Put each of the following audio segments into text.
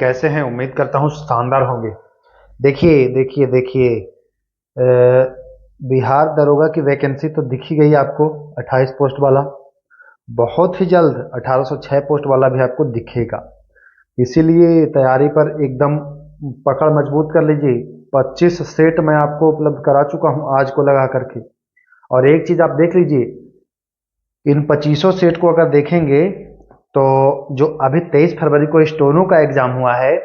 कैसे हैं? उम्मीद करता हूँ शानदार होंगे। देखिए देखिए देखिए, अ, बिहार दरोगा की वैकेंसी तो दिख ही गई आपको, 28 पोस्ट वाला। बहुत ही जल्द 1806 पोस्ट वाला भी आपको दिखेगा। इसीलिए तैयारी पर एकदम पकड़ मजबूत कर लीजिए। 25 सेट मैं आपको उपलब्ध करा चुका हूँ आज को लगा करके। और एक चीज आप देख लीजिए, इन 2500 सेट को अगर देखेंगे तो जो अभी 23 फरवरी को स्टोनो का एग्जाम हुआ है,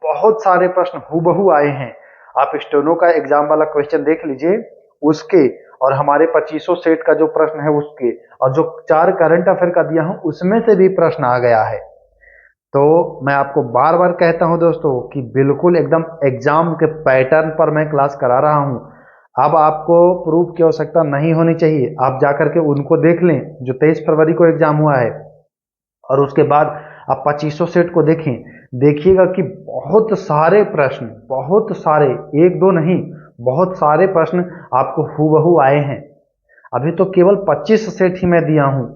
बहुत सारे प्रश्न हूबहू आए हैं। आप स्टोनो का एग्जाम वाला क्वेश्चन देख लीजिए, उसके और हमारे 2500 सेट का जो प्रश्न है उसके, और जो 4 करंट अफेयर का दिया हूं उसमें से भी प्रश्न आ गया है। तो मैं आपको बार बार कहता हूं दोस्तों कि बिल्कुल एकदम एग्जाम के पैटर्न पर मैं क्लास करा रहा हूं। अब आपको प्रूफ की आवश्यकता नहीं होनी चाहिए, आप जाकर के उनको देख लें जो 23 फरवरी को एग्जाम हुआ है, और उसके बाद आप 2500 सेट को देखें। देखिएगा कि बहुत सारे प्रश्न, बहुत सारे, एक दो नहीं, बहुत सारे प्रश्न आपको हूबहू आए हैं। अभी तो केवल 25 सेट ही मैं दिया हूं।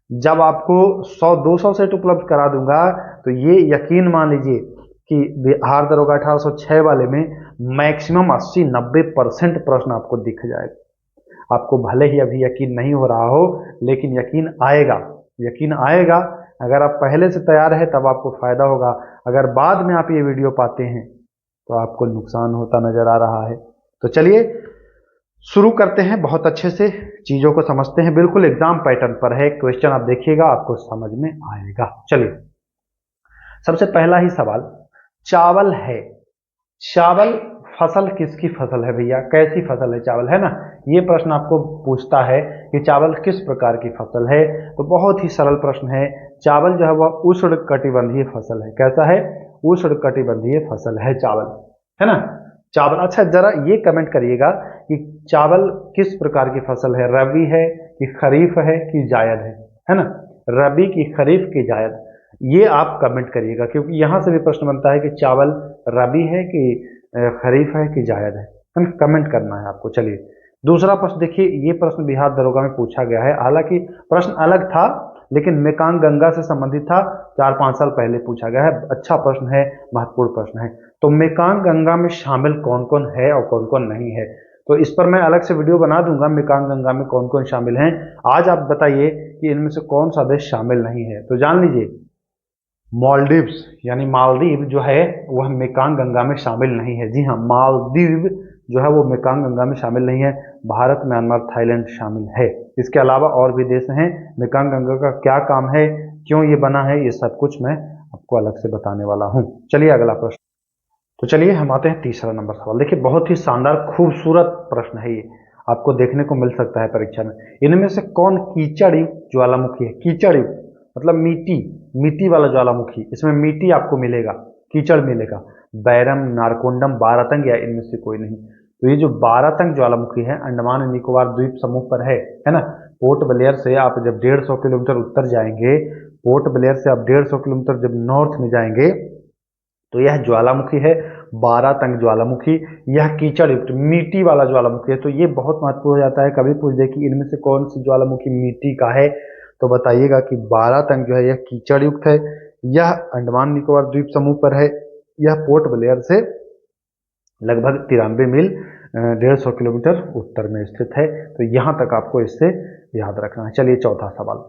जब आपको 100-200 सेट उपलब्ध करा दूंगा तो ये यकीन मान लीजिए कि बिहार दरोगा 1806 वाले में मैक्सिमम 80-90% प्रश्न आपको दिख जाएगा। आपको भले ही अभी यकीन नहीं हो रहा हो, लेकिन यकीन आएगा, यकीन आएगा। अगर आप पहले से तैयार है तब आपको फायदा होगा, अगर बाद में आप ये वीडियो पाते हैं तो आपको नुकसान होता नजर आ रहा है। तो चलिए शुरू करते हैं, बहुत अच्छे से चीजों को समझते हैं। बिल्कुल एग्जाम पैटर्न पर है क्वेश्चन, आप देखिएगा आपको समझ में आएगा। चलिए, सबसे पहला ही सवाल, चावल है। चावल फसल किसकी फसल है भैया? कैसी फसल है चावल, है ना? ये प्रश्न आपको पूछता है कि चावल किस प्रकार की फसल है। तो बहुत ही सरल प्रश्न है। चावल जो है वह उष्णकटिबंधीय फसल है। कैसा है? उष्णकटिबंधीय फसल है चावल, है ना? चावल, अच्छा जरा ये कमेंट करिएगा कि चावल किस प्रकार की फसल है, रबी है कि खरीफ है कि जायद है ना? रबी की, खरीफ की, जायद, ये आप कमेंट करिएगा, क्योंकि यहां से भी प्रश्न बनता है कि चावल रबी है कि खरीफ है कि जायद है ना? कमेंट करना है आपको। चलिए दूसरा प्रश्न देखिए, ये प्रश्न बिहार दरोगा में पूछा गया है। हालांकि प्रश्न अलग था, लेकिन मेकांग गंगा से संबंधित था, 4-5 साल पहले पूछा गया है। अच्छा प्रश्न है, महत्वपूर्ण प्रश्न है। तो मेकांग गंगा में शामिल कौन कौन है और कौन कौन नहीं है, तो इस पर मैं अलग से वीडियो बना दूंगा। मेकांग गंगा में कौन कौन शामिल हैं, आज आप बताइए कि इनमें से कौन सा देश शामिल नहीं है। तो जान लीजिए, मालदीव्स यानी मालदीव जो है वह मेकांग गंगा में शामिल नहीं है। जी हाँ, मालदीव जो है वो मेकांग गंगा में शामिल नहीं है। भारत, म्यांमार, थाईलैंड शामिल है। इसके अलावा और भी देश हैं। मेकांग गंगा का क्या काम है, क्यों ये बना है, ये सब कुछ मैं आपको अलग से बताने वाला हूं। चलिए अगला प्रश्न। तो चलिए हम आते हैं तीसरा नंबर सवाल। देखिए बहुत ही शानदार खूबसूरत प्रश्न है ये, आपको देखने को मिल सकता है परीक्षा में। इनमें से कौन कीचड़ युक्त ज्वालामुखी है? कीचड़ युक्त मतलब मिट्टी, मिट्टी वाला ज्वालामुखी, इसमें मिट्टी आपको मिलेगा, कीचड़ मिलेगा। बैरम, नारकोंडम, बारातंग या इनमें से कोई नहीं। तो ये जो बारातंग ज्वालामुखी है अंडमान एंड निकोबार द्वीप समूह पर है ना? पोर्ट ब्लेयर से आप जब 150 किलोमीटर उत्तर जाएंगे, पोर्ट ब्लेयर से आप 150 किलोमीटर जब नॉर्थ में जाएंगे तो यह ज्वालामुखी है, बारातंग ज्वालामुखी। यह कीचड़ युक्त मिट्टी वाला ज्वालामुखी है। तो ये बहुत महत्वपूर्ण हो जाता है, कभी पूछ दे कि इनमें से कौन सी ज्वालामुखी मिट्टी का है, तो बताइएगा कि बारातंग जो है यह कीचड़ युक्त है। यह अंडमान निकोबार द्वीप समूह पर है। यह पोर्ट ब्लेयर से लगभग 93 मील 150 किलोमीटर उत्तर में स्थित है। तो यहां तक आपको इससे याद रखना है। चलिए चौथा सवाल,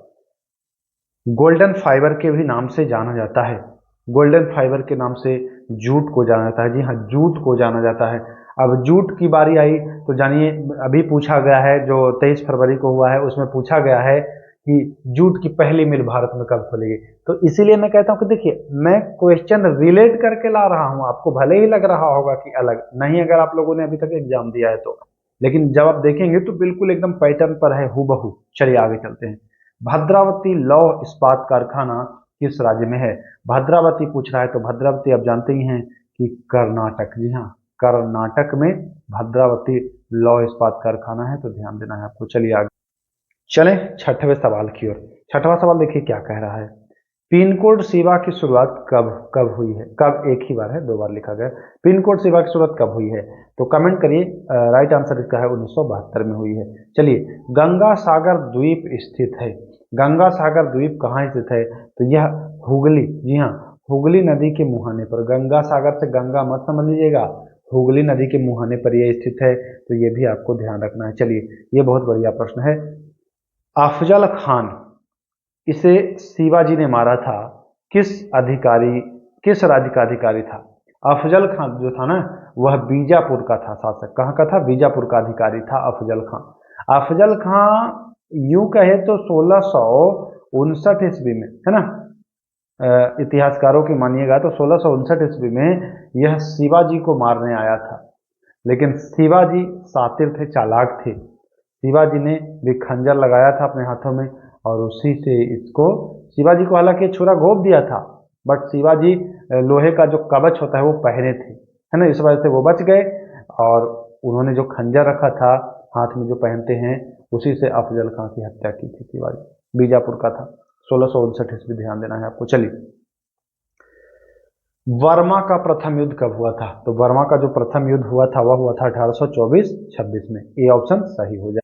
गोल्डन फाइबर के भी नाम से जाना जाता है। गोल्डन फाइबर के नाम से जूट को जाना जाता है। जी हाँ, जूट को जाना जाता है। अब जूट की बारी आई तो जानिए, अभी पूछा गया है जो 23 फरवरी को हुआ है उसमें पूछा गया है कि जूट की पहली मिल भारत में कब खुलेगी। तो इसीलिए मैं कहता हूं कि देखिए मैं क्वेश्चन रिलेट करके ला रहा हूं, आपको भले ही लग रहा होगा कि अलग नहीं, अगर आप लोगों ने अभी तक एग्जाम दिया है तो, लेकिन जब आप देखेंगे तो बिल्कुल एकदम पैटर्न पर है हूबहू। चलिए आगे चलते हैं। भद्रावती लौह इस्पात कारखाना किस राज्य में है? भद्रावती पूछ रहा है, तो भद्रावती आप जानते ही हैं कि कर्नाटक। जी हाँ, कर्नाटक में भद्रावती लौह इस्पात कारखाना है, तो ध्यान देना है आपको। चलिए आगे चलें छठवें सवाल की ओर। छठवां सवाल देखिए क्या कह रहा है, पिन कोड सेवा की शुरुआत कब कब हुई है? कब एक ही बार है, 2 बार लिखा गया। पिन कोड सेवा की शुरुआत कब हुई है? तो कमेंट करिए। राइट आंसर इसका है 1972 में हुई है। चलिए, गंगा सागर द्वीप स्थित है। गंगा सागर द्वीप कहाँ स्थित है? तो यह हुगली, जी हाँ, हुगली नदी के मुहाने पर, गंगा सागर से गंगा मत समझ लीजिएगा, हुगली नदी के मुहाने पर यह स्थित है, तो ये भी आपको ध्यान रखना है। चलिए, ये बहुत बढ़िया प्रश्न है। अफजल खान, इसे शिवाजी ने मारा था, किस राज्य का अधिकारी था? अफजल खान जो था ना, वह बीजापुर का था शासक। कहाँ का था? बीजापुर का अधिकारी था अफजल खान। अफजल खान यूं कहे तो 1659 ईस्वी में, है ना, इतिहासकारों की मानिएगा तो 1659 ईस्वी में यह शिवाजी को मारने आया था। लेकिन शिवाजी शातिर थे, चालाक थे। शिवाजी ने भी खंजर लगाया था अपने हाथों में, और उसी से इसको, शिवाजी को हालांकि छुरा घोंप दिया था, बट शिवाजी लोहे का जो कवच होता है वो पहने थे, है ना, इस वजह से वो बच गए। और उन्होंने जो खंजर रखा था हाथ में जो पहनते हैं, उसी से अफजल खां की हत्या की थी शिवाजी। बीजापुर का था, 1659 ईस्वी, ध्यान देना है आपको। चलिए, वर्मा का प्रथम युद्ध कब हुआ था? तो वर्मा का जो प्रथम युद्ध हुआ था वह हुआ था 1824-26 में। ए ऑप्शन सही हो जाए।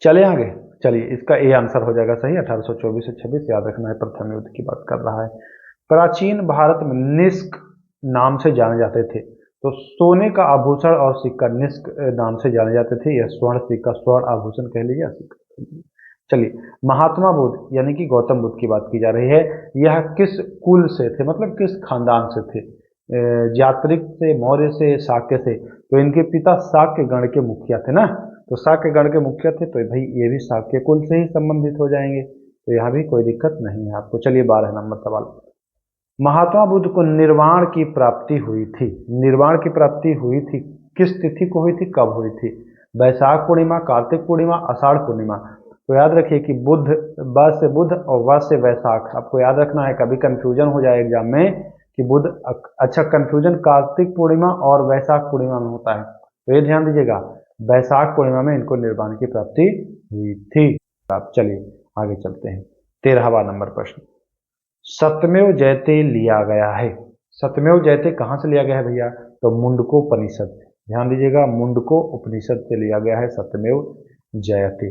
चले आगे, चलिए, इसका ए आंसर हो जाएगा सही, 1824 से 26, याद रखना है, प्रथम युद्ध की बात कर रहा है। प्राचीन भारत में निष्क नाम से जाने जाते थे, तो सोने का आभूषण और सिक्का निष्क नाम से जाने जाते थे, या स्वर्ण सिक्का, स्वर्ण आभूषण कह लीजिए, सिक्का कह लीजिए। चलिए, महात्मा बुद्ध यानी कि गौतम बुद्ध की बात की जा रही है। यह किस कुल से थे, मतलब किस खानदान से थे? यात्रिक से, मौर्य से, शाक्य से? तो इनके पिता शाक्य गण के मुखिया थे ना, तो शाक्य गण के मुखिया थे, तो भाई ये भी शाक्य कुल से ही संबंधित हो जाएंगे, तो यहाँ भी कोई दिक्कत नहीं है आपको। चलिए, 12 नंबर सवाल। महात्मा बुद्ध को निर्वाण की प्राप्ति हुई थी, निर्वाण की प्राप्ति हुई थी, किस तिथि को हुई थी, कब हुई थी? वैशाख पूर्णिमा, कार्तिक पूर्णिमा, आषाढ़ पूर्णिमा? तो याद रखिए कि बुद्ध, ब से बुद्ध और व से वैशाख, आपको याद रखना है, कभी कंफ्यूजन हो जाए एग्जाम में कि बुद्ध, अच्छा, कंफ्यूजन कार्तिक पूर्णिमा और वैशाख पूर्णिमा में होता है, तो ये ध्यान दीजिएगा, वैशाख पूर्णिमा में इनको निर्वाण की प्राप्ति हुई थी। आप चलिए आगे चलते हैं। 13वां नंबर प्रश्न, सत्यमेव जयते लिया गया है। सत्यमेव जयते कहाँ से लिया गया है भैया? तो मुंडकोपनिषद से, ध्यान दीजिएगा, मुंडकोपनिषद से लिया गया है सत्यमेव जयते।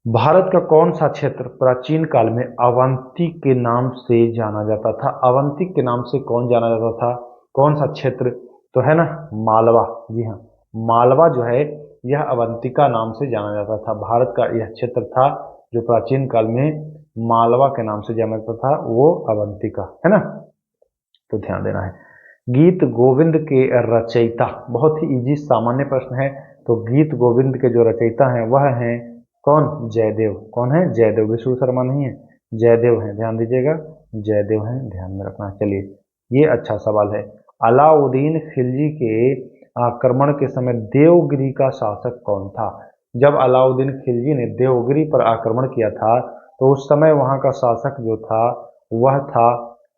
भारत का कौन सा क्षेत्र प्राचीन काल में अवंती के नाम से जाना जाता था? अवंती के नाम से कौन जाना जाता था, कौन सा क्षेत्र? तो है ना, मालवा। जी हाँ, मालवा जो है यह अवंतिका नाम से जाना जाता था। भारत का यह क्षेत्र था जो प्राचीन काल में मालवा के नाम से जाना जाता था, वो अवंतिका, है ना, तो ध्यान देना है। गीत गोविंद के रचयिता, बहुत ही इजी सामान्य प्रश्न है, तो गीत गोविंद के जो रचयिता हैं वह हैं कौन? जयदेव। कौन है? जयदेव, विष्णु शर्मा नहीं है, जयदेव हैं, ध्यान दीजिएगा, जयदेव हैं, ध्यान में रखना। चलिए, ये अच्छा सवाल है। अलाउद्दीन खिलजी के आक्रमण के समय देवगिरी का शासक कौन था? जब अलाउद्दीन खिलजी ने देवगिरी पर आक्रमण किया था, तो उस समय वहां का शासक जो था वह था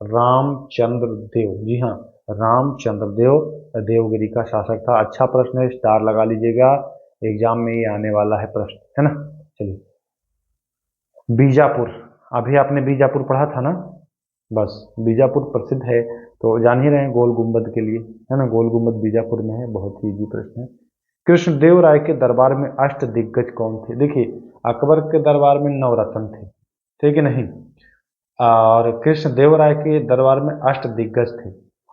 रामचंद्र देव। जी हाँ, रामचंद्र देव देवगिरी का शासक था। अच्छा प्रश्न है, स्टार लगा लीजिएगा, एग्जाम में ये आने वाला है प्रश्न, है ना। चलिए, बीजापुर, अभी आपने बीजापुर पढ़ा था ना, बस बीजापुर प्रसिद्ध है, तो जान ही रहे हैं, गोल गुंबद के लिए, है ना, गोल गुंबद बीजापुर में है, बहुत ही इजी प्रश्न है। कृष्णदेव राय के दरबार में अष्ट दिग्गज कौन थे? देखिए, अकबर के दरबार में नवरत्न थे, ठीक है नहीं, और कृष्णदेव राय के दरबार में अष्ट दिग्गज थे,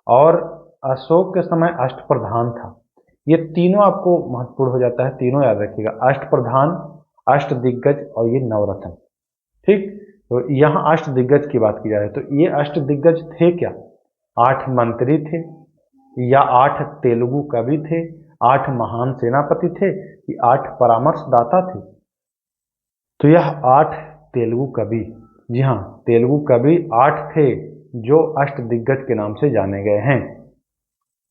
और अशोक के समय अष्ट प्रधान था। ये तीनों आपको महत्वपूर्ण हो जाता है, तीनों याद रखिएगा, अष्ट प्रधान, अष्ट दिग्गज और ये नवरत्न, ठीक। तो यहाँ अष्ट दिग्गज की बात की जा रही है, तो ये अष्ट दिग्गज थे क्या? 8 मंत्री थे, या 8 तेलुगु कवि थे, 8 महान सेनापति थे, कि 8 परामर्शदाता थे? तो यह 8 तेलुगु कवि, जी हाँ, तेलुगु कवि 8 थे जो अष्ट दिग्गज के नाम से जाने गए हैं।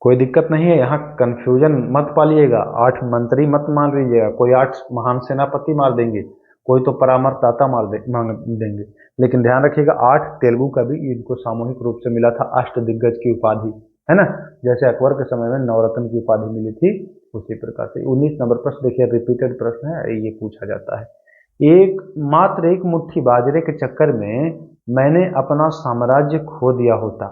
कोई दिक्कत नहीं है, यहाँ कंफ्यूजन मत पालिएगा, 8 मंत्री मत मान लीजिएगा, कोई 8 महान सेनापति मार देंगे, कोई तो परामर्शदाता मांग देंगे, लेकिन ध्यान रखिएगा 8 तेलुगु कवि, इनको सामूहिक रूप से मिला था अष्ट दिग्गज की उपाधि, है ना, जैसे अकबर के समय में नवरत्न की उपाधि मिली थी, उसी प्रकार से। 19 नंबर प्रश्न देखिए, रिपीटेड प्रश्न है, ये पूछा जाता है। मात्र एक मुट्ठी बाजरे के चक्कर में मैंने अपना साम्राज्य खो दिया होता,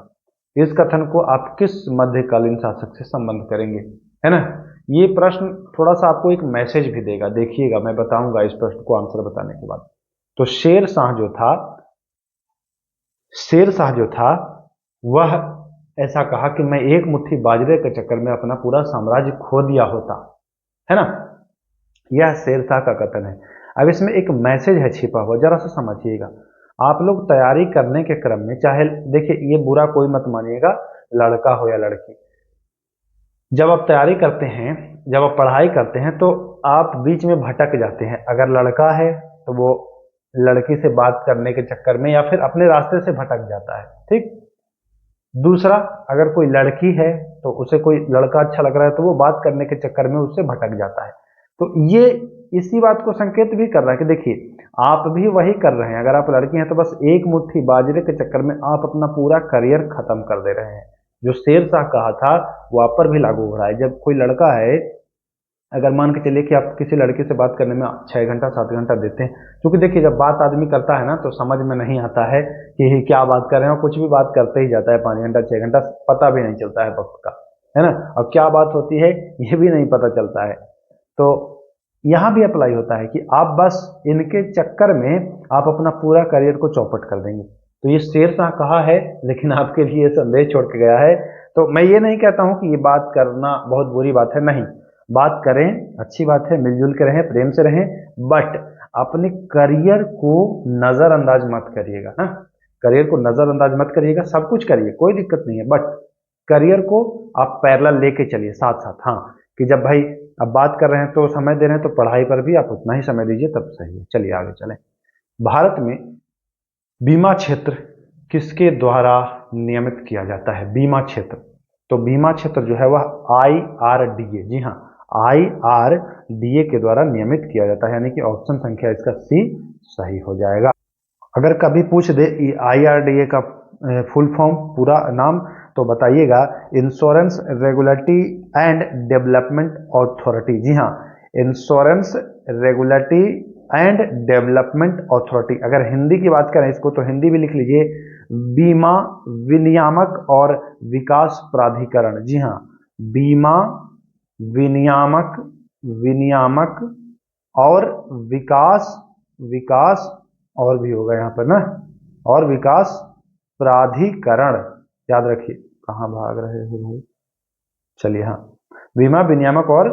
इस कथन को आप किस मध्यकालीन शासक से संबंध करेंगे, है ना। ये प्रश्न थोड़ा सा आपको एक मैसेज भी देगा, देखिएगा, मैं बताऊंगा इस प्रश्न को आंसर बताने के बाद। तो शेर शाह जो था वह ऐसा कहा कि मैं एक मुट्ठी बाजरे के चक्कर में अपना पूरा साम्राज्य खो दिया होता, है ना। यह शेरशाह का कथन है। अब इसमें एक मैसेज है छिपा हुआ, जरा सा समझिएगा। आप लोग तैयारी करने के क्रम में, चाहे देखिए ये बुरा कोई मत मानिएगा, लड़का हो या लड़की, जब आप तैयारी करते हैं, जब आप पढ़ाई करते हैं तो आप बीच में भटक जाते हैं। अगर लड़का है तो वो लड़की से बात करने के चक्कर में या फिर अपने रास्ते से भटक जाता है, ठीक। दूसरा, अगर कोई लड़की है तो उसे कोई लड़का अच्छा लग रहा है तो वो बात करने के चक्कर में उससे भटक जाता है। तो ये इसी बात को संकेत भी कर रहा है कि देखिए आप भी वही कर रहे हैं। अगर आप लड़की हैं तो बस एक मुट्ठी बाजरे के चक्कर में आप अपना पूरा करियर खत्म कर दे रहे हैं। जो शेरशाह कहा था वो आप पर भी लागू हो रहा है। जब कोई लड़का है, अगर मान के चलिए कि आप किसी लड़की से बात करने में 6 घंटा 7 घंटा देते हैं, क्योंकि देखिए जब बात आदमी करता है ना तो समझ में नहीं आता है कि क्या बात कर रहे हैं, और कुछ भी बात करते ही जाता है 5 घंटा 6 घंटा, पता भी नहीं चलता है वक्त का, है ना। और क्या बात होती है ये भी नहीं पता चलता है। तो यहाँ भी अप्लाई होता है कि आप बस इनके चक्कर में आप अपना पूरा करियर को चौपट कर देंगे। तो ये शेरशाह कहा है, लेकिन आपके लिए संदेश छोड़ के गया है। तो मैं ये नहीं कहता हूँ कि ये बात करना बहुत बुरी बात है, नहीं, बात करें, अच्छी बात है, मिलजुल के रहें, प्रेम से रहें, बट अपने करियर को नजरअंदाज मत करिएगा ना। करियर को नजरअंदाज मत करिएगा, सब कुछ करिए, कोई दिक्कत नहीं है, बट करियर को आप पैरेलल लेके चलिए साथ साथ। हाँ, कि जब भाई अब बात कर रहे हैं तो समय दे रहे हैं तो पढ़ाई पर भी आप उतना ही समय दीजिए, तब सही है। चलिए आगे चलें। भारत में बीमा क्षेत्र किसके द्वारा नियमित किया जाता है? बीमा क्षेत्र, तो बीमा क्षेत्र जो है वह IRDA, जी हाँ, IRDA के द्वारा नियमित किया जाता है, यानी कि ऑप्शन संख्या इसका सी सही हो जाएगा। अगर कभी पूछ दे IRDA का फुल फॉर्म, पूरा नाम, तो बताइएगा insurance regulatory and development authority. जी हाँ, insurance regulatory and development authority. अगर हिंदी की बात करें इसको तो हिंदी भी लिख लीजिए, बीमा विनियामक और विकास प्राधिकरण। जी हाँ, बीमा विनियामक विनियामक और विकास, विकास और भी होगा यहाँ पर ना, और विकास प्राधिकरण, याद रखिए। कहाँ भाग रहे हो भाई, चलिए, हाँ, बीमा विनियामक और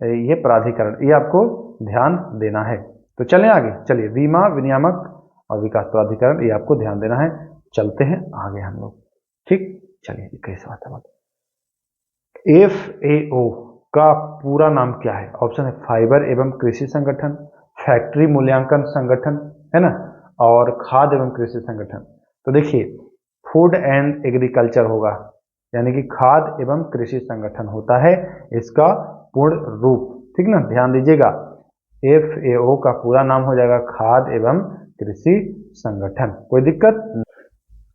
ये प्राधिकरण, ये आपको ध्यान देना है। तो चलें आगे, चलिए, बीमा विनियामक और विकास प्राधिकरण, ये आपको ध्यान देना है। चलते हैं आगे हम लोग, ठीक। चलिए, कैसे बात है। FAO का पूरा नाम क्या है? ऑप्शन है फाइबर एवं कृषि संगठन, फैक्ट्री मूल्यांकन संगठन, है ना, और खाद्य एवं कृषि संगठन। तो देखिए, फूड एंड एग्रीकल्चर होगा, यानी कि खाद्य एवं कृषि संगठन होता है इसका पूर्ण रूप, ठीक ना, ध्यान दीजिएगा। FAO का पूरा नाम हो जाएगा खाद्य एवं कृषि संगठन, कोई दिक्कत?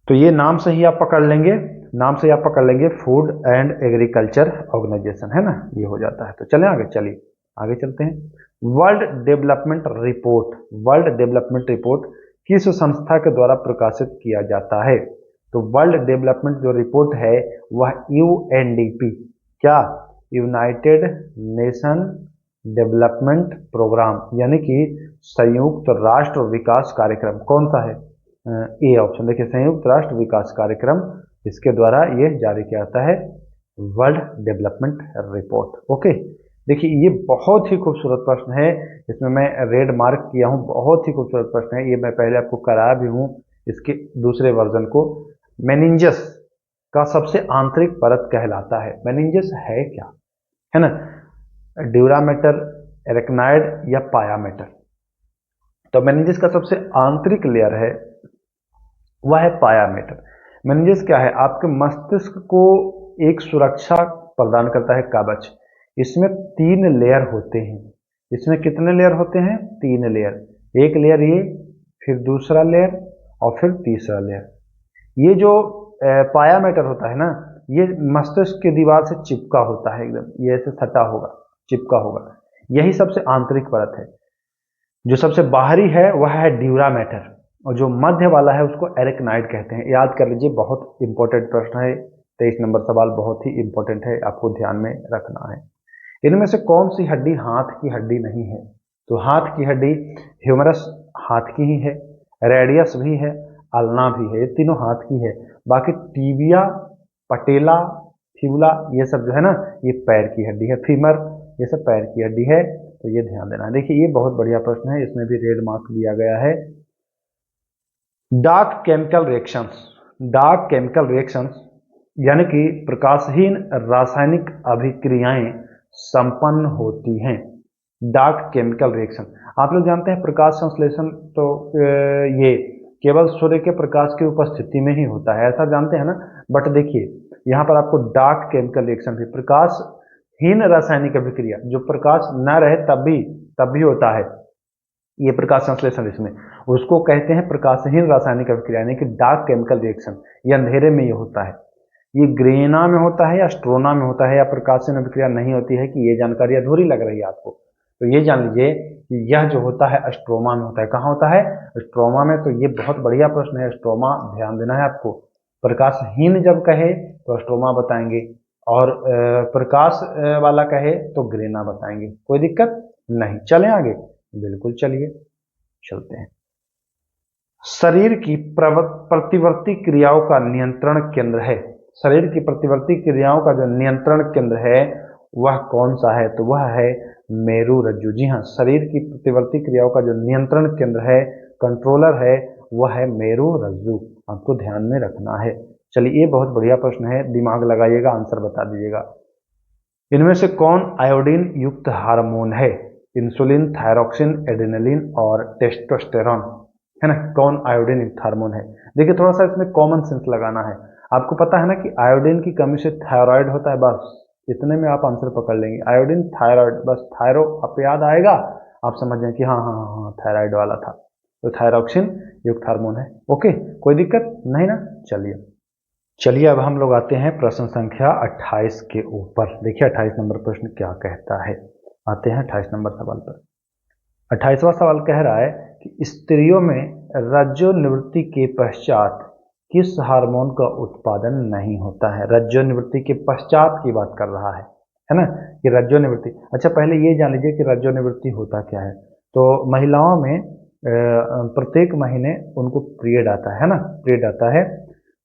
तो ये नाम से ही आप पकड़ लेंगे, नाम से आप पकड़ लेंगे, फूड एंड एग्रीकल्चर ऑर्गेनाइजेशन, है ना, ये हो जाता है। तो चलें आगे, चलिए आगे चलते हैं। World development report, world development report किस संस्था के द्वारा प्रकाशित किया जाता है? तो वर्ल्ड डेवलपमेंट जो रिपोर्ट है वह UNDP, क्या, यूनाइटेड नेशन डेवलपमेंट प्रोग्राम, यानी कि संयुक्त राष्ट्र विकास कार्यक्रम, कौन सा है? ए ऑप्शन, देखिए, संयुक्त राष्ट्र विकास कार्यक्रम, इसके द्वारा ये जारी किया जाता है वर्ल्ड डेवलपमेंट रिपोर्ट। ओके, देखिए ये बहुत ही खूबसूरत प्रश्न है, इसमें मैं रेड मार्क किया हूँ, बहुत ही खूबसूरत प्रश्न है ये, मैं पहले आपको कराया भी हूँ इसके दूसरे वर्जन को। मेनिंजस का सबसे आंतरिक परत कहलाता है, मेनिंजस है क्या, है ना, ड्यूरामेटर, एरेक्नाइड या पायामेटर? तो मेनिंजस का सबसे आंतरिक लेयर है वह है पायामेटर। मेनिंजस क्या है? आपके मस्तिष्क को एक सुरक्षा प्रदान करता है कवच। इसमें 3 लेयर होते हैं। इसमें कितने लेयर होते हैं? 3 लेयर। एक लेयर ये, फिर दूसरा लेयर और फिर तीसरा लेयर। ये जो पायामेटर होता है ना, ये मस्तिष्क की दीवार से चिपका होता है, एकदम ये ऐसे सटा होगा, चिपका होगा। यही सबसे आंतरिक परत है। जो सबसे बाहरी है वह है ड्यूरामेटर, और जो मध्य वाला है उसको एरेक्नाइड कहते हैं। याद कर लीजिए, बहुत इंपॉर्टेंट प्रश्न है, 23 नंबर सवाल बहुत ही इंपॉर्टेंट है, आपको ध्यान में रखना है। इनमें से कौन सी हड्डी हाथ की हड्डी नहीं है? तो हाथ की हड्डी ह्यूमरस हाथ की ही है, रेडियस भी है, अल्ना भी है, ये तीनों हाथ की है। बाकी टीबिया, पटेला, फिबुला ये सब जो है ना ये पैर की हड्डी है, फीमर ये सब पैर की हड्डी है, तो ये ध्यान देना है। देखिए ये बहुत बढ़िया प्रश्न है, इसमें भी रेड मार्क दिया गया है। Dark chemical reactions, dark chemical reactions यानी कि प्रकाशहीन रासायनिक अभिक्रियाएं संपन्न होती हैं। डार्क केमिकल रिएक्शन, आप लोग जानते हैं प्रकाश संश्लेषण तो ये केवल सूर्य के प्रकाश की उपस्थिति में ही होता है, ऐसा जानते हैं ना। बट देखिए यहाँ पर आपको डार्क केमिकल रिएक्शन भी, प्रकाशहीन रासायनिक अभिक्रिया, जो प्रकाश न रहे तब भी होता है ये प्रकाश संश्लेषण, इसमें उसको कहते हैं प्रकाशहीन रासायनिक अभिक्रिया यानी कि डार्क केमिकल रिएक्शन। ये अंधेरे में ये होता है, ये ग्रेना में होता है या स्ट्रोना में होता है या प्रकाशहीन अभिक्रिया नहीं होती है कि ये जानकारी अधूरी लग रही है आपको, तो ये जान लीजिए कि यह जो होता है स्ट्रोमा में होता है। कहाँ होता है? स्ट्रोमा में। तो ये बहुत बढ़िया प्रश्न है, स्ट्रोमा ध्यान देना है आपको। प्रकाशहीन जब कहे तो स्ट्रोमा बताएंगे और प्रकाश वाला कहे तो ग्रेना बताएंगे, कोई दिक्कत नहीं। चलें आगे, बिल्कुल चलिए चलते हैं। शरीर की प्रतिवर्ती क्रियाओं का नियंत्रण केंद्र है, शरीर की प्रतिवर्ती क्रियाओं का जो नियंत्रण केंद्र है वह कौन सा है? तो वह है मेरु रज्जु। जी हाँ, शरीर की प्रतिवर्ती क्रियाओं का जो नियंत्रण केंद्र है, कंट्रोलर है, वह है मेरु रज्जु, आपको ध्यान में रखना है। चलिए ये बहुत बढ़िया प्रश्न है, दिमाग लगाइएगा, आंसर बता दीजिएगा। इनमें से कौन आयोडीन युक्त हार्मोन है? इंसुलिन, थायरोक्सिन, एड्रेनलिन और टेस्टोस्टेरोन, है ना। कौन आयोडीन युक्त हार्मोन है? देखिए थोड़ा सा इसमें कॉमन सेंस लगाना है। आपको पता है ना कि आयोडीन की कमी से थायराइड होता है, बस इतने में आप आंसर पकड़ लेंगे। आयोडीन, थायराइड, बस थायरो आप याद आएगा, आप समझ जाए कि हाँ हाँ हाँ हाँ थायराइड वाला था, तो थायरोक्सिन युक्त हार्मोन है। ओके, कोई दिक्कत नहीं ना। चलिए अब हम लोग आते हैं प्रश्न संख्या 28 के ऊपर। देखिए 28 नंबर प्रश्न क्या कहता है, आते हैं 28 नंबर सवाल पर। 28वां सवाल कह रहा है कि स्त्रियों में रजोनिवृत्ति के पश्चात किस हार्मोन का उत्पादन नहीं होता है? रजोनिवृत्ति के पश्चात की बात कर रहा है ना, कि रजोनिवृत्ति। अच्छा पहले ये जान लीजिए कि रजोनिवृत्ति होता क्या है। तो महिलाओं में प्रत्येक महीने उनको पीरियड आता है ना, पीरियड आता है।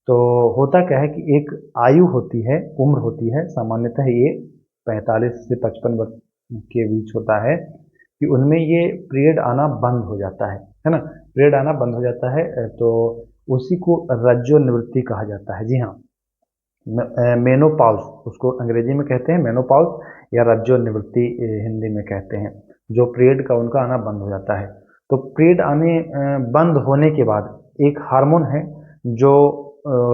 तो होता क्या है कि एक आयु होती है, उम्र होती है, सामान्यतः ये 45 से 55 वर्ष के बीच होता है कि उनमें ये पीरियड आना बंद हो जाता है ना, पीरियड आना बंद हो जाता है। तो उसी को रजोनिवृत्ति कहा जाता है। जी हाँ, मेनोपॉज उसको अंग्रेजी में कहते हैं, मेनोपॉज या रजोनिवृत्ति हिंदी में कहते हैं, जो पीरियड का उनका आना बंद हो जाता है। तो पीरियड आने बंद होने के बाद एक हार्मोन है जो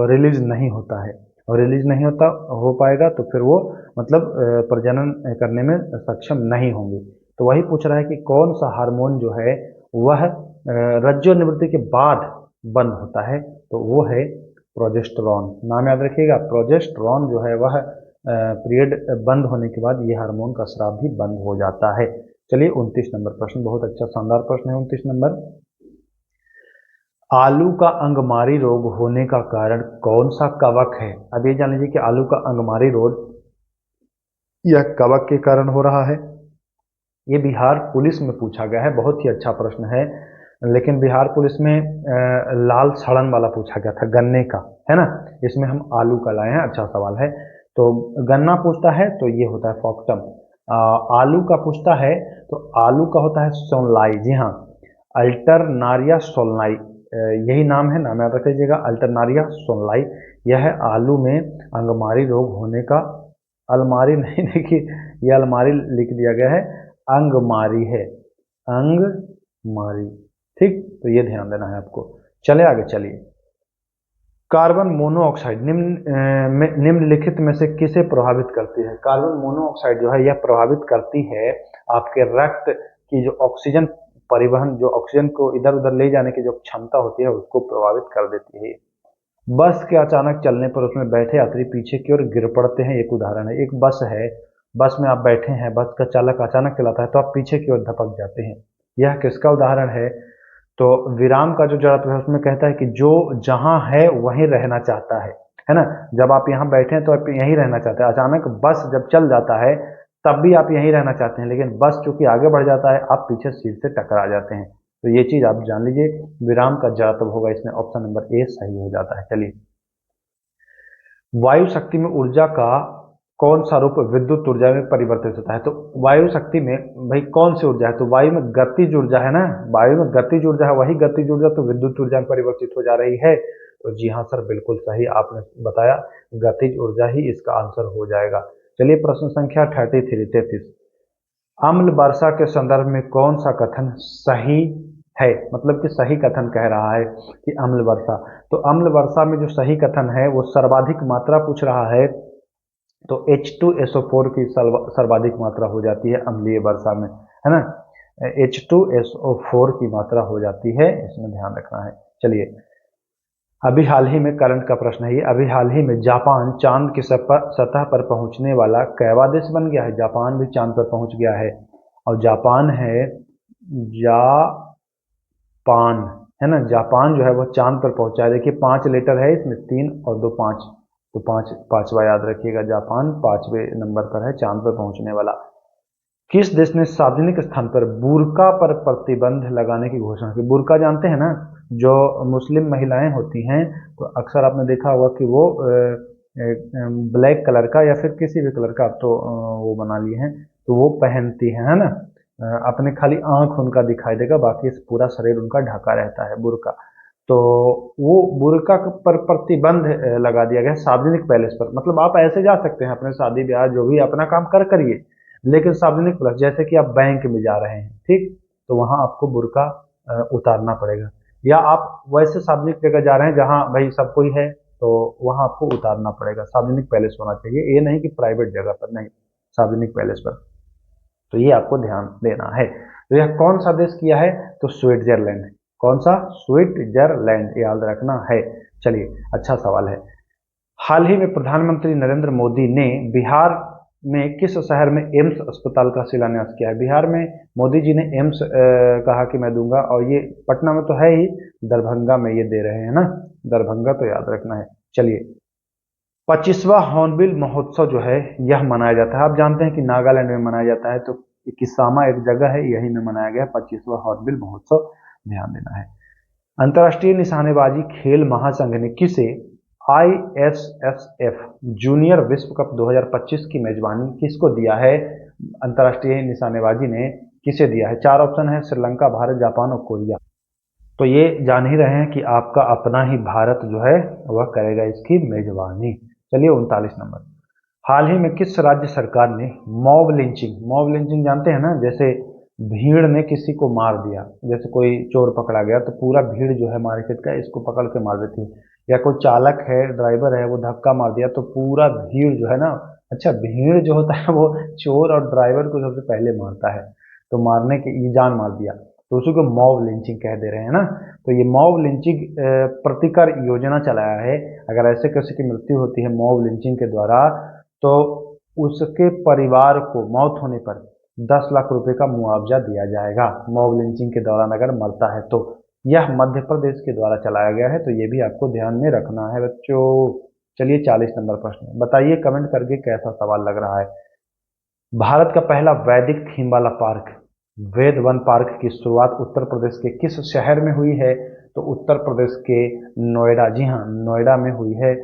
रिलीज नहीं होता है, और रिलीज नहीं हो पाएगा तो फिर वो मतलब प्रजनन करने में सक्षम नहीं होंगे। तो वही पूछ रहा है कि कौन सा हार्मोन जो है वह रजोनिवृत्ति के बाद बंद होता है, तो वो है प्रोजेस्टेरॉन। नाम याद रखिएगा, प्रोजेस्टेरॉन जो है वह पीरियड बंद होने के बाद ये हार्मोन का स्राव भी बंद हो जाता है। चलिए 29 नंबर प्रश्न, बहुत अच्छा शानदार प्रश्न है 29 नंबर। आलू का अंगमारी रोग होने का कारण कौन सा कवक है? अब ये जान लीजिए कि आलू का अंगमारी रोग यह कवक के कारण हो रहा है। ये बिहार पुलिस में पूछा गया है, बहुत ही अच्छा प्रश्न है, लेकिन बिहार पुलिस में लाल सड़न वाला पूछा गया था, गन्ने का, है ना। इसमें हम आलू का लाए हैं, अच्छा सवाल है। तो गन्ना पूछता है तो ये होता है फॉक्टम। आलू का पूछता है तो आलू का होता है सोनलाई। जी हाँ, अल्टरनारिया सोलनाई, यही नाम है, नाम याद रख लीजिएगा, अल्टरनारिया सोनलाई। यह आलू में अंगमारी रोग होने का, अलमारी नहीं, देखिए ये अलमारी लिख दिया गया है, अंगमारी है, अंगमारी, ठीक। तो ये ध्यान देना है आपको। चले आगे, चलिए। कार्बन मोनोऑक्साइड निम्नलिखित में से किसे प्रभावित करती है? कार्बन मोनोऑक्साइड जो है यह प्रभावित करती है आपके रक्त की जो ऑक्सीजन परिवहन, जो ऑक्सीजन को इधर उधर ले जाने की जो क्षमता होती है उसको प्रभावित कर देती है। बस के अचानक चलने पर उसमें बैठे यात्री पीछे की ओर गिर पड़ते हैं, एक उदाहरण है। एक बस है, बस में आप बैठे हैं, बस का चालक अचानक चलाता है तो आप पीछे की ओर धपक जाते हैं, यह किसका उदाहरण है? तो विराम का जो जड़त्व है उसमें कहता है कि जो जहां है वहीं रहना चाहता है ना। जब आप यहाँ बैठे हैं तो आप यहीं रहना चाहते हैं, अचानक बस जब चल जाता है तब भी आप यहीं रहना चाहते हैं, लेकिन बस चूंकि आगे बढ़ जाता है आप पीछे सीट से टकरा जाते हैं। तो ये चीज आप जान लीजिए, विराम का जड़त्व होगा इसमें, ऑप्शन नंबर ए सही हो जाता है। चलिए वायु शक्ति में ऊर्जा का कौन सा रूप विद्युत ऊर्जा में परिवर्तित होता है? तो वायु शक्ति में भाई कौन सी ऊर्जा है? तो वायु में गतिज ऊर्जा है ना, वायु में गतिज ऊर्जा है, वही गतिज ऊर्जा तो विद्युत ऊर्जा में परिवर्तित हो जा रही है। तो जी हाँ सर, बिल्कुल सही आपने बताया, गतिज ऊर्जा ही इसका आंसर हो जाएगा। चलिए प्रश्न संख्या 33 अम्ल वर्षा के संदर्भ में कौन सा कथन सही है? मतलब कि सही कथन कह रहा है कि अम्ल वर्षा। तो अम्ल वर्षा में जो सही कथन है वो सर्वाधिक मात्रा पूछ रहा है, तो H2SO4 की सर्वाधिक मात्रा हो जाती है अम्लीय वर्षा में, है ना। H2SO4 की मात्रा हो जाती है, इसमें ध्यान रखना है। चलिए, अभी हाल ही में करंट का प्रश्न है ये, अभी हाल ही में जापान चांद की सतह पर पहुंचने वाला कैवा देश बन गया है? जापान भी चांद पर पहुंच गया है, और जापान है जापान, है ना। जापान जो है वो चांद पर पहुंचा है। देखिए 5 लेटर है इसमें, 3 और 2 5, तो पांचवा याद रखिएगा। जापान 5वें नंबर पर है चांद पर पहुंचने वाला। किस देश ने सार्वजनिक स्थान पर बुर्का पर प्रतिबंध लगाने की घोषणा की? बुर्का जानते हैं ना, जो मुस्लिम महिलाएं होती हैं, तो अक्सर आपने देखा होगा कि वो ब्लैक कलर का या फिर किसी भी कलर का, अब तो वो बना लिए हैं, तो वो पहनती हैं, है ना। अपने खाली आंख उनका दिखाई देगा, बाकी पूरा शरीर उनका ढका रहता है, बुर्का। तो वो बुर्का पर प्रतिबंध लगा दिया गया सार्वजनिक पैलेस पर। मतलब आप ऐसे जा सकते हैं अपने शादी ब्याह जो भी अपना काम करिए, लेकिन सार्वजनिक प्लेस जैसे कि आप बैंक में जा रहे हैं, ठीक, तो वहां आपको बुर्का उतारना पड़ेगा। या आप वैसे सार्वजनिक जगह जा रहे हैं जहां भाई सब कोई है, तो वहां आपको उतारना पड़ेगा। सार्वजनिक पैलेस होना चाहिए, ये नहीं कि प्राइवेट जगह पर, नहीं, सार्वजनिक पैलेस पर। तो ये आपको ध्यान देना है। तो यह कौन सा देश किया है? तो स्विट्जरलैंड। कौन सा? स्विट्जरलैंड, याद रखना है। चलिए, अच्छा सवाल है। हाल ही में प्रधानमंत्री नरेंद्र मोदी ने बिहार में किस शहर में एम्स अस्पताल का शिलान्यास किया है? बिहार में मोदी जी ने एम्स कहा कि मैं दूंगा, और ये पटना में तो है ही, दरभंगा में ये दे रहे हैं ना, दरभंगा, तो याद रखना है। चलिए, 25वां हॉर्नबिल महोत्सव जो है यह मनाया जाता है, आप जानते हैं कि नागालैंड में मनाया जाता है, तो किसामा एक जगह है, यही में मनाया गया 25वां हॉर्नबिल महोत्सव, ध्यान देना है। अंतर्राष्ट्रीय निशानेबाजी खेल महासंघ ने किसे ISSF जूनियर विश्व कप 2025 की मेजबानी किसको दिया है? अंतर्राष्ट्रीय निशानेबाजी ने किसे दिया है? 4 ऑप्शन है, श्रीलंका, भारत, जापान और कोरिया। तो ये जान ही रहे हैं कि आपका अपना ही भारत जो है वह करेगा इसकी मेजबानी। चलिए 39 नंबर, हाल ही में किस राज्य सरकार ने मॉब लिंचिंग जानते हैं ना, जैसे भीड़ ने किसी को मार दिया, जैसे कोई चोर पकड़ा गया तो पूरा भीड़ जो है मार्केट का इसको पकड़ के मार देती है, या कोई चालक है, ड्राइवर है, वो धक्का मार दिया तो पूरा भीड़ जो है ना, अच्छा भीड़ जो होता है वो चोर और ड्राइवर को सबसे पहले मारता है, तो मारने के ये जान मार दिया, तो उसी को मॉब लिंचिंग कह दे रहे हैं ना। तो ये मॉब लिंचिंग प्रतिकर योजना चलाया है। अगर ऐसे किसी की मृत्यु होती है मॉब लिंचिंग के द्वारा, तो उसके परिवार को मौत होने पर 10 लाख रुपए का मुआवजा दिया जाएगा, मॉब लिंचिंग के दौरान अगर मरता है तो। यह मध्य प्रदेश के द्वारा चलाया गया है, तो ये भी आपको ध्यान में रखना है बच्चों। चलिए 40 नंबर प्रश्न, बताइए कमेंट करके कैसा सवाल लग रहा है। भारत का पहला वैदिक थीम वाला पार्क, वेद वन पार्क की शुरुआत उत्तर प्रदेश के किस शहर में हुई है? तो उत्तर प्रदेश के नोएडा, जी हाँ, नोएडा में हुई है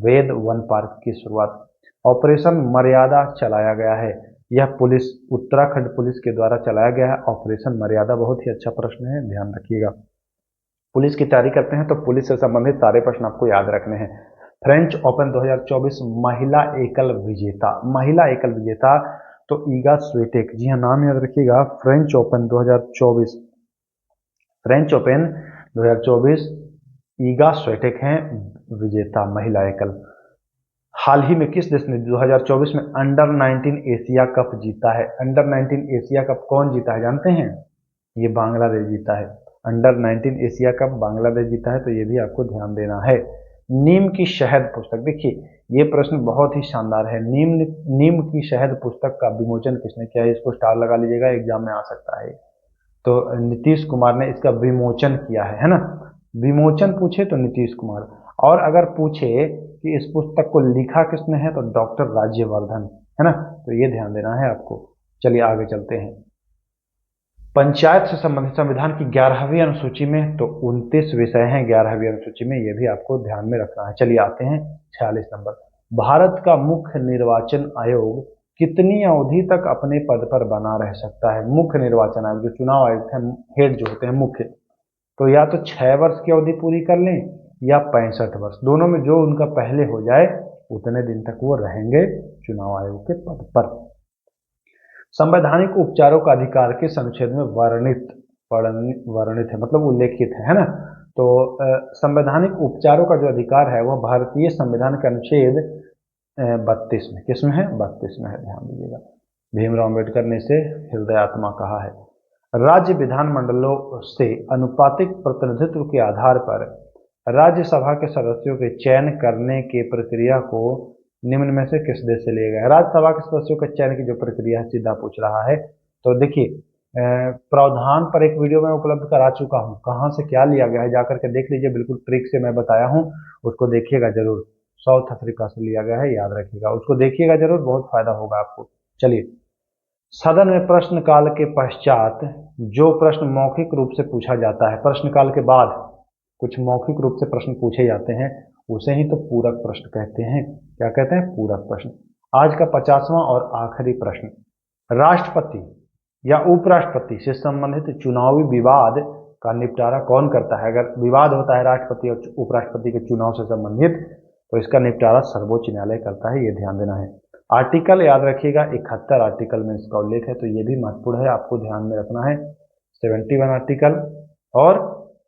वेद वन पार्क की शुरुआत। ऑपरेशन मर्यादा चलाया गया है, यह पुलिस, उत्तराखंड पुलिस के द्वारा चलाया गया है ऑपरेशन मर्यादा। बहुत ही अच्छा प्रश्न है, ध्यान रखिएगा। पुलिस की तैयारी करते हैं तो पुलिस से संबंधित सारे प्रश्न आपको याद रखने हैं। फ्रेंच ओपन 2024 महिला एकल विजेता, महिला एकल विजेता तो ईगा स्वीटेक, जी हाँ, नाम याद रखिएगा, फ्रेंच ओपन 2024, फ्रेंच ओपन 2024 ईगा स्वीटेक हैं विजेता, महिला एकल। हाल ही में किस देश ने 2024 में अंडर 19 एशिया कप जीता है? अंडर 19 एशिया कप कौन जीता है जानते हैं? ये बांग्लादेश जीता है। अंडर 19 एशिया कप बांग्लादेश जीता है, तो ये भी आपको ध्यान देना है। नीम की शहद पुस्तक, देखिए ये प्रश्न बहुत ही शानदार है। नीम की शहद पुस्तक का विमोचन किसने किया है? इसको स्टार लगा लीजिएगा, एग्जाम में आ सकता है। तो नीतीश कुमार ने इसका विमोचन किया है ना। विमोचन पूछे तो नीतीश कुमार, और अगर पूछे कि इस पुस्तक को लिखा किसने है तो डॉक्टर राज्यवर्धन, है ना। तो ये ध्यान देना है आपको। चलिए आगे चलते हैं। पंचायत से संबंधित संविधान की 11वीं अनुसूची में तो 29 विषय हैं 11वीं अनुसूची में, ये भी आपको ध्यान में रखना है। चलिए आते हैं 46 नंबर, भारत का मुख्य निर्वाचन आयोग कितनी अवधि तक अपने पद पर बना रह सकता है? मुख्य निर्वाचन आयोग, जो चुनाव आयुक्त है, हेड जो होते हैं मुख्य, तो या तो 6 वर्ष की अवधि पूरी कर लें या 65 वर्ष, दोनों में जो उनका पहले हो जाए उतने दिन तक वो रहेंगे चुनाव आयोग के पद पर। संवैधानिक उपचारों का अधिकार किस अनुच्छेद में वर्णित है, मतलब उल्लेखित है ना? तो संवैधानिक उपचारों का जो अधिकार है वह भारतीय संविधान के अनुच्छेद 32 में, किसमें है? 32 में है, ध्यान दीजिएगा। भीमराव अम्बेडकर ने इसे हृदयात्मा कहा है। राज्य विधानमंडलों से अनुपातिक प्रतिनिधित्व के आधार पर राज्यसभा के सदस्यों के चयन करने की प्रक्रिया को निम्न में से किस देश से लिया गया है? राज्यसभा के सदस्यों के चयन की जो प्रक्रिया है, सीधा पूछ रहा है। तो देखिए, प्रावधान पर एक वीडियो मैं उपलब्ध करा चुका हूँ, कहाँ से क्या लिया गया है जाकर के देख लीजिए, बिल्कुल ट्रिक से मैं बताया हूँ, उसको देखिएगा जरूर। साउथ अफ्रीका से लिया गया है, याद रखिएगा, उसको देखिएगा जरूर, बहुत फायदा होगा आपको। चलिए, सदन में प्रश्नकाल के पश्चात जो प्रश्न मौखिक रूप से पूछा जाता है, प्रश्नकाल के बाद कुछ मौखिक रूप से प्रश्न पूछे जाते हैं, उसे ही तो पूरक प्रश्न कहते हैं। क्या कहते हैं? पूरक प्रश्न। आज का 50वां और आखिरी प्रश्न, राष्ट्रपति या उपराष्ट्रपति से संबंधित चुनावी विवाद का निपटारा कौन करता है? अगर विवाद होता है राष्ट्रपति और उपराष्ट्रपति के चुनाव से संबंधित, तो इसका निपटारा सर्वोच्च न्यायालय करता है, ये ध्यान देना है। आर्टिकल याद रखिएगा, 71 आर्टिकल में इसका उल्लेख है, तो ये भी महत्वपूर्ण है, आपको ध्यान में रखना है। 71 आर्टिकल, और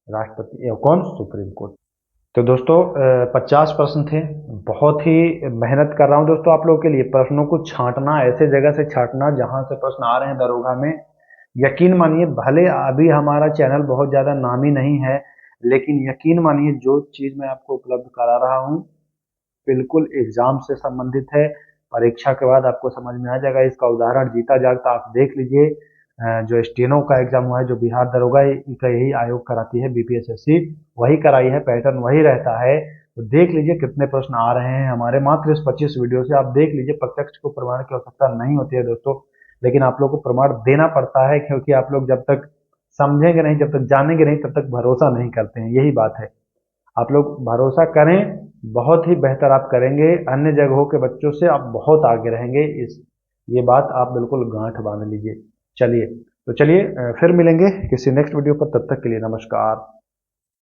राष्ट्रपति कौन? Supreme court. तो दोस्तों 50 प्रश्न थे, बहुत ही मेहनत कर रहा हूं दोस्तों आप लोगों के लिए। प्रश्नों को छांटना, ऐसे जगह से छांटना जहां से प्रश्न आ रहे हैं दरोगा में। यकीन मानिए, भले अभी हमारा चैनल बहुत ज़्यादा नामी नहीं है, लेकिन यकीन मानिए जो चीज़ मैं आपको उपलब्ध करा रहा हूँ बिल्कुल एग्जाम से संबंधित है। परीक्षा के बाद आपको समझ में आ जाएगा। इसका उदाहरण जीता जागता आप देख लीजिए, जो स्टेनो का एग्जाम हुआ है, जो बिहार दरोगा का यही आयोग कराती है, बीपीएसएससी वही कराई है, पैटर्न वही रहता है। तो देख लीजिए कितने प्रश्न आ रहे हैं हमारे मात्र इस 25 वीडियो से। आप देख लीजिए, प्रत्यक्ष को प्रमाण की आवश्यकता नहीं होती है दोस्तों, लेकिन आप लोग को प्रमाण देना पड़ता है, क्योंकि आप लोग जब तक समझेंगे नहीं, जब तक जानेंगे नहीं, तब तक भरोसा नहीं करते हैं। यही बात है, आप लोग भरोसा करें, बहुत ही बेहतर आप करेंगे, अन्य जगहों के बच्चों से आप बहुत आगे रहेंगे। ये बात आप बिल्कुल गांठ बांध लीजिए। चलिए, तो चलिए फिर मिलेंगे किसी नेक्स्ट वीडियो पर, तब तक के लिए नमस्कार।